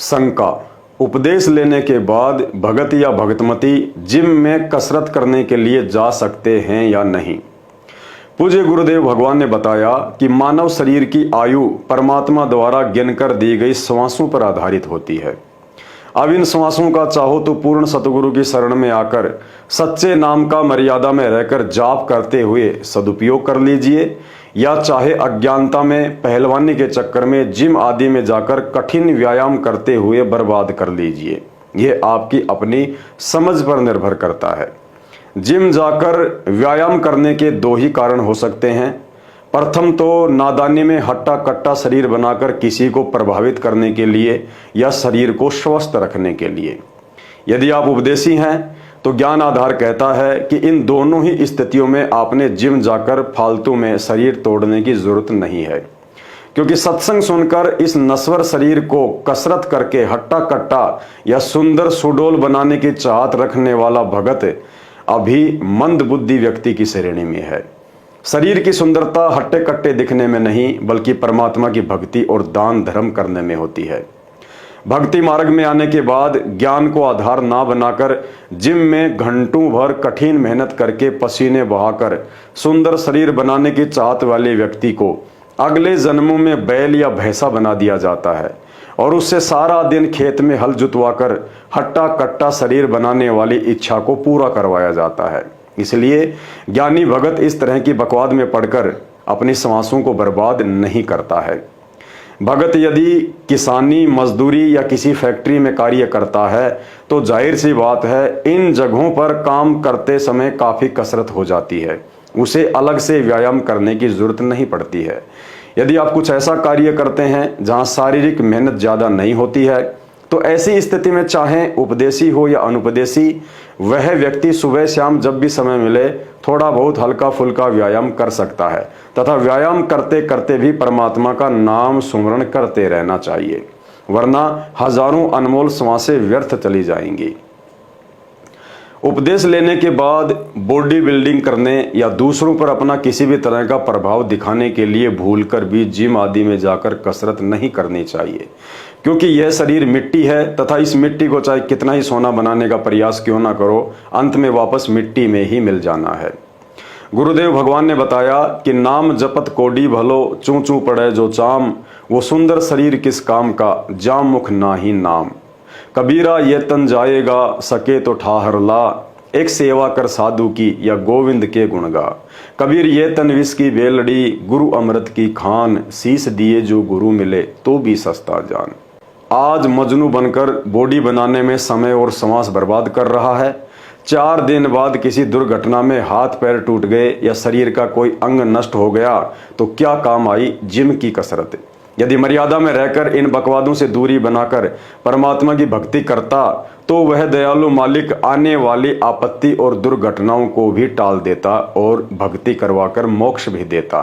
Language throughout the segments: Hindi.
शंका। उपदेश लेने के बाद भगत या भगतमती जिम में कसरत करने के लिए जा सकते हैं या नहीं। पूज्य गुरुदेव भगवान ने बताया कि मानव शरीर की आयु परमात्मा द्वारा गिनकर दी गई श्वासों पर आधारित होती है। अब इन श्वासों का चाहो तो पूर्ण सतगुरु की शरण में आकर सच्चे नाम का मर्यादा में रहकर जाप करते हुए सदुपयोग कर लीजिए, या चाहे अज्ञानता में पहलवानी के चक्कर में जिम आदि में जाकर कठिन व्यायाम करते हुए बर्बाद कर लीजिए। ये आपकी अपनी समझ पर निर्भर करता है। जिम जाकर व्यायाम करने के दो ही कारण हो सकते हैं। प्रथम तो नादानी में हट्टा कट्टा शरीर बनाकर किसी को प्रभावित करने के लिए या शरीर को स्वस्थ रखने के लिए। यदि आप उपदेशी हैं तो ज्ञान आधार कहता है कि इन दोनों ही स्थितियों में आपने जिम जाकर फालतू में शरीर तोड़ने की जरूरत नहीं है, क्योंकि सत्संग सुनकर इस नश्वर शरीर को कसरत करके हट्टा कट्टा या सुंदर सुडोल बनाने की चाहत रखने वाला भगत अभी मंद बुद्धि व्यक्ति की श्रेणी में है। शरीर की सुंदरता हट्टे कट्टे दिखने में नहीं, बल्कि परमात्मा की भक्ति और दान धर्म करने में होती है। भक्ति मार्ग में आने के बाद ज्ञान को आधार ना बनाकर जिम में घंटों भर कठिन मेहनत करके पसीने बहाकर सुंदर शरीर बनाने की चाहत वाले व्यक्ति को अगले जन्मों में बैल या भैंसा बना दिया जाता है और उससे सारा दिन खेत में हल जुतवाकर हट्टा कट्टा शरीर बनाने वाली इच्छा को पूरा करवाया जाता है। इसलिए ज्ञानी भगत इस तरह की बकवाद में पड़कर अपनी श्वासों को बर्बाद नहीं करता है। भगत यदि किसानी, मजदूरी या किसी फैक्ट्री में कार्य करता है तो जाहिर सी बात है इन जगहों पर काम करते समय काफ़ी कसरत हो जाती है, उसे अलग से व्यायाम करने की जरूरत नहीं पड़ती है। यदि आप कुछ ऐसा कार्य करते हैं जहां शारीरिक मेहनत ज़्यादा नहीं होती है तो ऐसी स्थिति में चाहे उपदेशी हो या अनुपदेशी, वह व्यक्ति सुबह शाम जब भी समय मिले थोड़ा बहुत हल्का फुल्का व्यायाम कर सकता है तथा व्यायाम करते करते भी परमात्मा का नाम सुमरण करते रहना चाहिए, वरना हजारों अनमोल श्वासें व्यर्थ चली जाएंगी। उपदेश लेने के बाद बॉडी बिल्डिंग करने या दूसरों पर अपना किसी भी तरह का प्रभाव दिखाने के लिए भूलकर भी जिम आदि में जाकर कसरत नहीं करनी चाहिए, क्योंकि यह शरीर मिट्टी है तथा इस मिट्टी को चाहे कितना ही सोना बनाने का प्रयास क्यों ना करो, अंत में वापस मिट्टी में ही मिल जाना है। गुरुदेव भगवान ने बताया कि नाम जपत कोडी भलो, चूं चूं पड़े जो चाम, वो सुंदर शरीर किस काम का, जाम मुख ना ही नाम। कबीरा ये तन जाएगा, सके तो ठाहर ला, एक सेवा कर साधु की या गोविंद के गुण गा। कबीर ये तन विष की बेलड़ी, गुरु अमृत की खान, शीस दिए जो गुरु मिले तो भी सस्ता जान। आज मजनू बनकर बॉडी बनाने में समय और श्वास बर्बाद कर रहा है। 4 दिन बाद किसी दुर्घटना में हाथ पैर टूट गए या शरीर का कोई अंग नष्ट हो गया तो क्या काम आई जिम की कसरत। यदि मर्यादा में रहकर इन बकवादों से दूरी बनाकर परमात्मा की भक्ति करता तो वह दयालु मालिक आने वाली आपत्ति और दुर्घटनाओं को भी टाल देता और भक्ति करवाकर मोक्ष भी देता।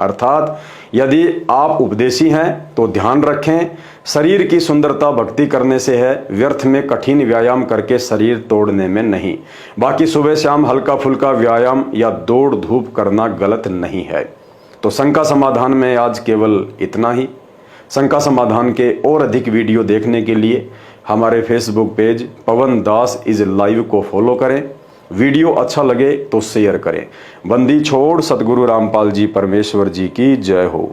अर्थात यदि आप उपदेशी हैं तो ध्यान रखें, शरीर की सुंदरता भक्ति करने से है, व्यर्थ में कठिन व्यायाम करके शरीर तोड़ने में नहीं। बाकी सुबह शाम हल्का फुल्का व्यायाम या दौड़ धूप करना गलत नहीं है। तो शंका समाधान में आज केवल इतना ही। शंका समाधान के और अधिक वीडियो देखने के लिए हमारे Facebook page Pawan Das is live को फॉलो करें। वीडियो अच्छा लगे तो शेयर करें। बंदी छोड़ सतगुरु रामपाल जी परमेश्वर जी की जय हो।